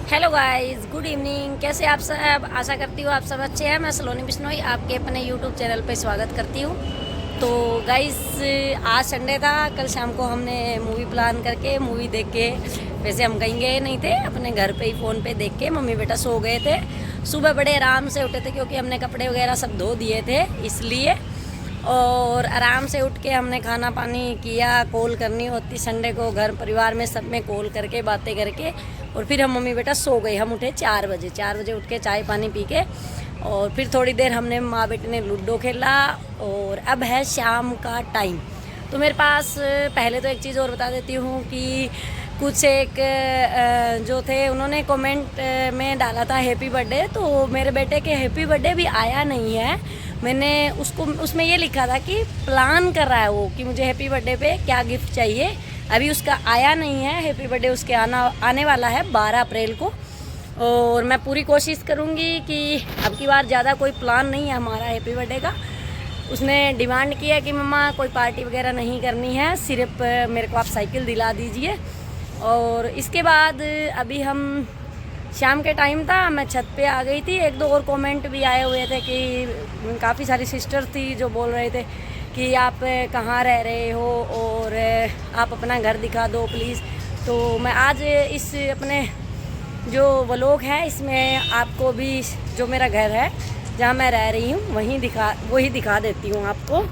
Hello guys, good evening. कैसे आप सब? आशा करती हूँ आप सब अच्छे हैं। मैं सलोनी बिश्नोई आपके अपने यूट्यूब चैनल पे स्वागत करती हूँ। तो गाइस, आज संडे था। कल शाम को हमने मूवी प्लान करके मूवी देख के, वैसे हम कहीं गए नहीं थे, अपने घर पे ही फ़ोन पे देख के मम्मी बेटा सो गए थे। सुबह बड़े आराम से उठे थे क्योंकि हमने कपड़े वगैरह सब धो दिए थे इसलिए। और आराम से उठ के हमने खाना पानी किया। कॉल करनी होती संडे को घर परिवार में सब में कॉल करके बातें करके, और फिर हम मम्मी बेटा सो गए। हम उठे 4 बजे उठ के चाय पानी पी के, और फिर थोड़ी देर हमने माँ बेटे ने लूडो खेला। और अब है शाम का टाइम। तो मेरे पास पहले तो एक चीज़ और बता देती हूँ कि कुछ एक जो थे उन्होंने कमेंट में डाला था हैप्पी बर्थडे। तो मेरे बेटे के हैप्पी बर्थडे भी आया नहीं है। मैंने उसको उसमें ये लिखा था कि प्लान कर रहा है वो कि मुझे हैप्पी बर्थडे पे क्या गिफ्ट चाहिए। अभी उसका आया नहीं है। हैप्पी बर्थडे उसके आने वाला है 12 अप्रैल को। और मैं पूरी कोशिश करूँगी कि अब की बार ज़्यादा कोई प्लान नहीं है हमारा हैप्पी बर्थडे का। उसने डिमांड किया कि मम्मा कोई पार्टी वगैरह नहीं करनी है, सिर्फ मेरे को आप साइकिल दिला दीजिए। और इसके बाद अभी हम शाम के टाइम था, मैं छत पे आ गई थी। एक दो और कमेंट भी आए हुए थे कि काफ़ी सारी सिस्टर थी जो बोल रहे थे कि आप कहाँ रह रहे हो और आप अपना घर दिखा दो प्लीज़। तो मैं आज इस अपने जो व्लॉग है इसमें आपको भी जो मेरा घर है जहाँ मैं रह रही हूँ वही दिखा देती हूँ आपको।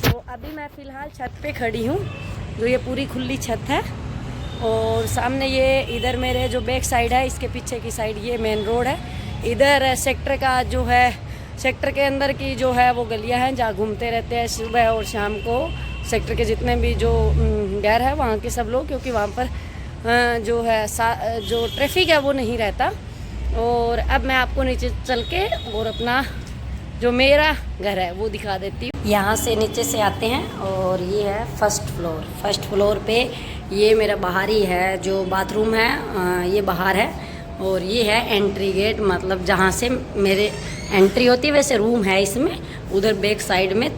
तो अभी मैं फ़िलहाल छत पे खड़ी हूँ, जो ये पूरी खुली छत है। और सामने ये इधर मेरे जो बैक साइड है, इसके पीछे की साइड ये मेन रोड है। इधर सेक्टर का जो है, सेक्टर के अंदर की जो है वो गलियां हैं जहाँ घूमते रहते हैं सुबह और शाम को सेक्टर के जितने भी जो घर है वहाँ के सब लोग, क्योंकि वहाँ पर जो है जो ट्रैफिक है वो नहीं रहता। और अब मैं आपको नीचे चल के और अपना जो मेरा घर है वो दिखा देती हूँ। यहाँ से नीचे से आते हैं और ये है फर्स्ट फ्लोर पे ये मेरा बाहरी है जो बाथरूम है, ये बाहर है। और ये है एंट्री गेट, मतलब जहाँ से मेरे एंट्री होती है। वैसे रूम है इसमें, उधर बैक साइड में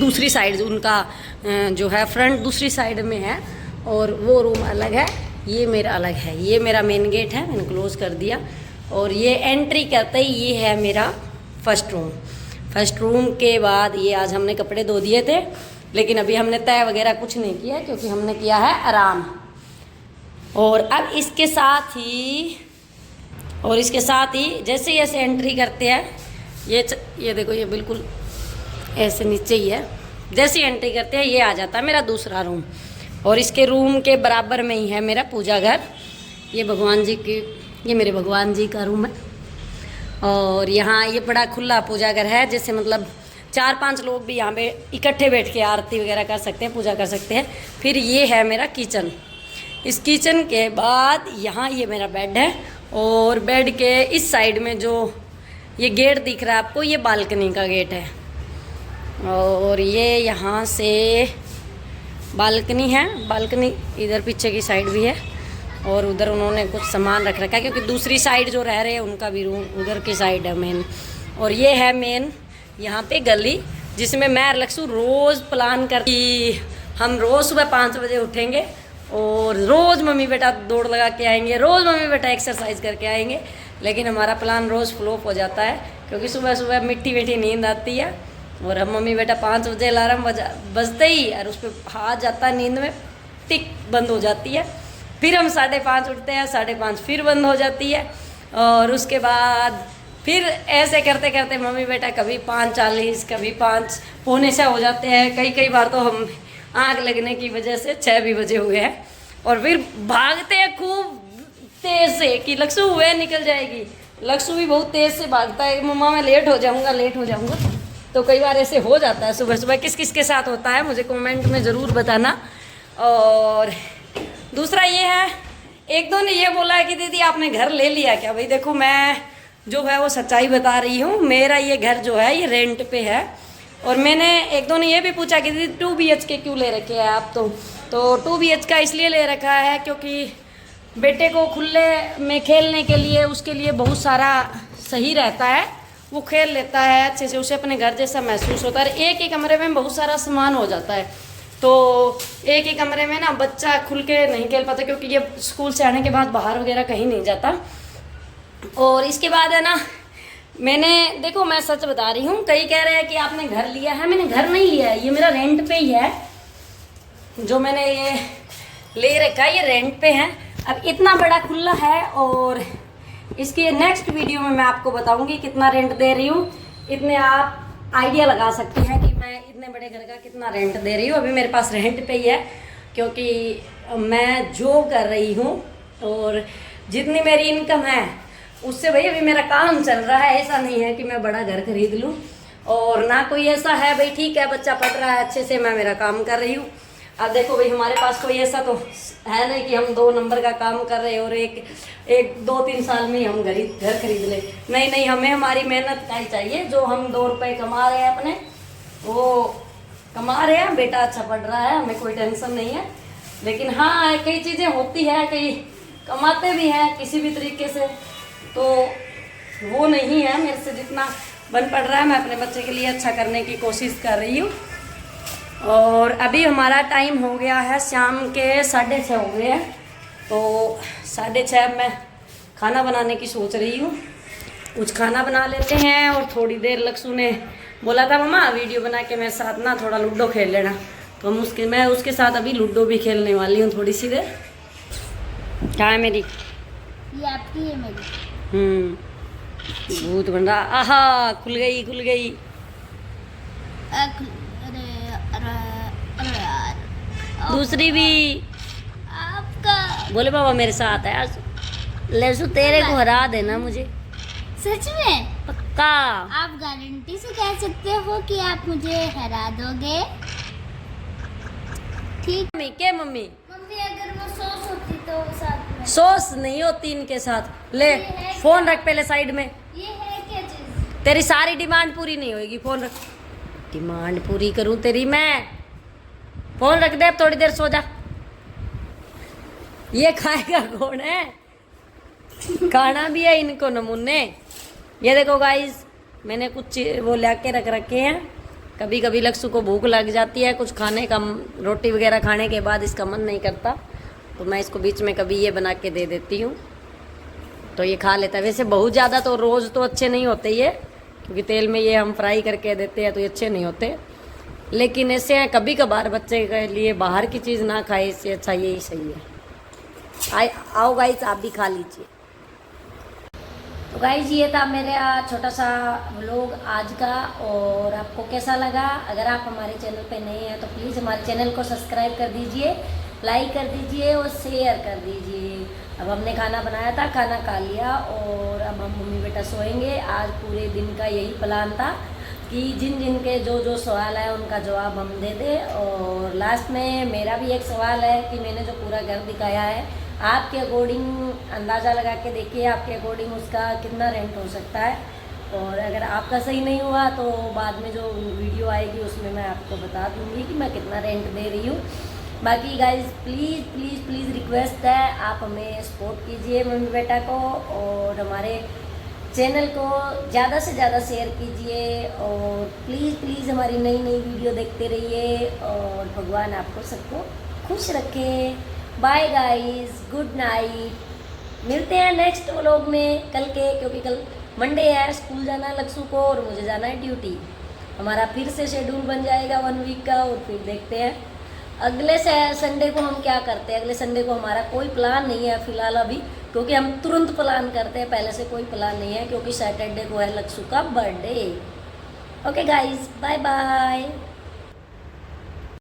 दूसरी साइड उनका जो है फ्रंट दूसरी साइड में है और वो रूम अलग है, ये मेरा अलग है। ये मेरा मेन गेट है, मैंने क्लोज़ कर दिया। और ये एंट्री करते ही ये है मेरा फर्स्ट रूम के बाद ये आज हमने कपड़े धो दिए थे, लेकिन अभी हमने तय वगैरह कुछ नहीं किया क्योंकि हमने किया है आराम। और अब इसके साथ ही जैसे ऐसे एंट्री करते हैं, ये देखो, ये बिल्कुल ऐसे नीचे ही है। जैसे ही एंट्री करते हैं ये आ जाता है मेरा दूसरा रूम। और इसके रूम के बराबर में ही है मेरा पूजा घर। ये मेरे भगवान जी का रूम है। और यहाँ ये बड़ा खुला पूजा घर है, जैसे मतलब 4-5 लोग भी यहाँ पे इकट्ठे बैठ के आरती वगैरह कर सकते हैं, पूजा कर सकते हैं। फिर ये है मेरा किचन। इस किचन के बाद यहाँ ये मेरा बेड है। और बेड के इस साइड में जो ये गेट दिख रहा है आपको, ये बालकनी का गेट है। और ये यहाँ से बालकनी है, बालकनी इधर पीछे की साइड भी है। और उधर उन्होंने कुछ सामान रख रखा है क्योंकि दूसरी साइड जो रह रहे हैं उनका भी रूम उधर की साइड है मेन। और ये है मेन यहाँ पे गली, जिसमें मैं लक्ष्य रोज़ प्लान कर कि हम रोज़ सुबह 5 बजे उठेंगे और रोज़ मम्मी बेटा दौड़ लगा के आएंगे, रोज़ मम्मी बेटा एक्सरसाइज करके आएंगे। लेकिन हमारा प्लान रोज़ फ्लॉप हो जाता है क्योंकि सुबह सुबह मीठी मीठी नींद आती है और हम मम्मी बेटा 5 बजे अलार्म बजते ही और उस पर हाथ जाता है नींद में, टिक बंद हो जाती है। फिर हम 5:30 उठते हैं, 5:30 फिर बंद हो जाती है। और उसके बाद फिर ऐसे करते करते मम्मी बेटा कभी 5:40 कभी 5 पौने 6 हो जाते हैं। कई बार तो हम आग लगने की वजह से 6 भी बजे हुए हैं। और फिर भागते हैं खूब तेज़ से कि लक्ष्य हुए निकल जाएगी। लक्ष्य भी बहुत तेज़ से भागता है, मम्मा मैं लेट हो जाऊँगा। तो कई बार ऐसे हो जाता है सुबह सुबह। किस किस के साथ होता है मुझे कमेंट में ज़रूर बताना। और दूसरा ये है, एक दो ने ये बोला है कि दीदी आपने घर ले लिया क्या? भाई देखो, मैं जो है वो सच्चाई बता रही हूँ। मेरा ये घर जो है ये रेंट पे है। और मैंने एक दो ने ये भी पूछा कि दीदी 2 BHK क्यों ले रखे हैं आप? तो 2 BHK इसलिए ले रखा है क्योंकि बेटे को खुले में खेलने के लिए, उसके लिए बहुत सारा सही रहता है। वो खेल लेता है अच्छे से, उसे अपने घर जैसा महसूस होता है। एक ही कमरे में बहुत सारा सामान हो जाता है, तो एक ही कमरे में ना बच्चा खुल के नहीं खेल पाता क्योंकि ये स्कूल से आने के बाद बाहर वगैरह कहीं नहीं जाता। और इसके बाद है ना, मैंने देखो मैं सच बता रही हूँ, कई कह रहे हैं कि आपने घर लिया है। मैंने घर नहीं लिया है, ये मेरा रेंट पे ही है। जो मैंने ये ले रखा है ये रेंट पे है। अब इतना बड़ा खुला है और इसके नेक्स्ट वीडियो में मैं आपको बताऊंगी कितना रेंट दे रही हूँ। इतने आप आइडिया लगा सकते हैं कि मैं इतने बड़े घर का कितना रेंट दे रही हूँ। अभी मेरे पास रेंट पे ही है क्योंकि मैं जॉब कर रही हूँ और जितनी मेरी इनकम है उससे भाई अभी मेरा काम चल रहा है। ऐसा नहीं है कि मैं बड़ा घर खरीद लूँ, और ना कोई ऐसा है भाई ठीक है बच्चा पढ़ रहा है अच्छे से मैं मेरा काम कर रही हूँ। अब देखो भाई हमारे पास कोई ऐसा तो है नहीं कि हम 2 नंबर का काम कर रहे हैं और एक 2-3 साल में ही हम घर खरीद ले। नहीं नहीं, हमें हमारी मेहनत का ही चाहिए। जो हम 2 रुपए कमा रहे हैं अपने वो कमा रहे हैं। बेटा अच्छा पढ़ रहा है, हमें कोई टेंशन नहीं है। लेकिन हाँ कई चीज़ें होती है, कई कमाते भी हैं किसी भी तरीके से, तो वो नहीं है। मेरे से जितना बन पड़ रहा है मैं अपने बच्चे के लिए अच्छा करने की कोशिश कर रही हूँ। और अभी हमारा टाइम हो गया है शाम के 6:30 हो गए हैं। तो 6:30 मैं खाना बनाने की सोच रही हूँ। कुछ खाना बना लेते हैं और थोड़ी देर लक्ष्य ने बोला था मम्मा वीडियो बना के मेरे साथ ना थोड़ा लूडो खेल लेना, तो मैं उसके साथ अभी लूडो भी खेलने वाली हूँ थोड़ी सी देर। क्या है मेरी? ये आपकी है मेरी। भूत बन रहा। आहा खुल गई खुल गई। अरे यार दूसरी भी आपका बोले बाबा मेरे साथ है आज। लेसु तेरे को हरा देना मुझे, सच में पक्का। आप गारंटी से कह सकते हो कि आप मुझे हरा दोगे? ठीक। मम्मी के मम्मी मम्मी अगर वो सॉस होती तो साथ में। सॉस नहीं होती इनके साथ। ले फोन रख पहले साइड में। ये है क्या चीज? तेरी सारी डिमांड पूरी नहीं होगी, फोन रख। डिमांड पूरी करूं तेरी मैं? फोन रख दे, अब थोड़ी देर सो जा। ये खाएगा कौन है? खाना भी है इनको नमूने। ये देखो गाइस मैंने कुछ वो लाके रख रखे हैं। कभी कभी लक्ष्य को भूख लग जाती है कुछ खाने का, रोटी वगैरह खाने के बाद इसका मन नहीं करता तो मैं इसको बीच में कभी ये बना के दे देती हूँ तो ये खा लेता है। वैसे बहुत ज़्यादा तो रोज़ तो अच्छे नहीं होते ये, क्योंकि तेल में ये हम फ्राई करके देते हैं तो ये अच्छे नहीं होते। लेकिन ऐसे हैं कभी कभार बच्चे के लिए बाहर की चीज़ ना खाए, इससे अच्छा यही सही है। आओ गाइस आप भी खा लीजिए। तो गाइस ये था मेरा छोटा सा व्लॉग आज का, और आपको कैसा लगा? अगर आप हमारे चैनल पे नए हैं तो प्लीज़ हमारे चैनल को सब्सक्राइब कर दीजिए, लाइक कर दीजिए और शेयर कर दीजिए। अब हमने खाना बनाया था, खाना खा लिया और अब हम मम्मी बेटा सोएंगे। आज पूरे दिन का यही प्लान था कि जिन जिन के जो सवाल है उनका जवाब हम दे दें। और लास्ट में मेरा भी एक सवाल है कि मैंने जो पूरा घर दिखाया है आपके अकॉर्डिंग अंदाज़ा लगा के देखिए आपके अकॉर्डिंग उसका कितना रेंट हो सकता है। और अगर आपका सही नहीं हुआ तो बाद में जो वीडियो आएगी उसमें मैं आपको बता दूंगी कि मैं कितना रेंट दे रही हूँ। बाकी guys please please please request है आप हमें सपोर्ट कीजिए मम्मी बेटा को, और हमारे चैनल को ज़्यादा से ज़्यादा शेयर कीजिए, और प्लीज़ प्लीज़ हमारी नई नई वीडियो देखते रहिए। और भगवान आपको सबको खुश रखे। Bye guys, good night. मिलते हैं नेक्स्ट व्लॉग में कल के, क्योंकि कल मंडे है, स्कूल जाना है लक्ष्य को और मुझे जाना है ड्यूटी। हमारा फिर से शेड्यूल बन जाएगा 1 वीक का, और फिर देखते हैं अगले संडे को हम क्या करते हैं। अगले संडे को हमारा कोई प्लान नहीं है फिलहाल अभी, क्योंकि हम तुरंत प्लान करते हैं, पहले से कोई प्लान नहीं है, क्योंकि सैटरडे को है लक्ष्य का birthday. Okay guys, bye bye.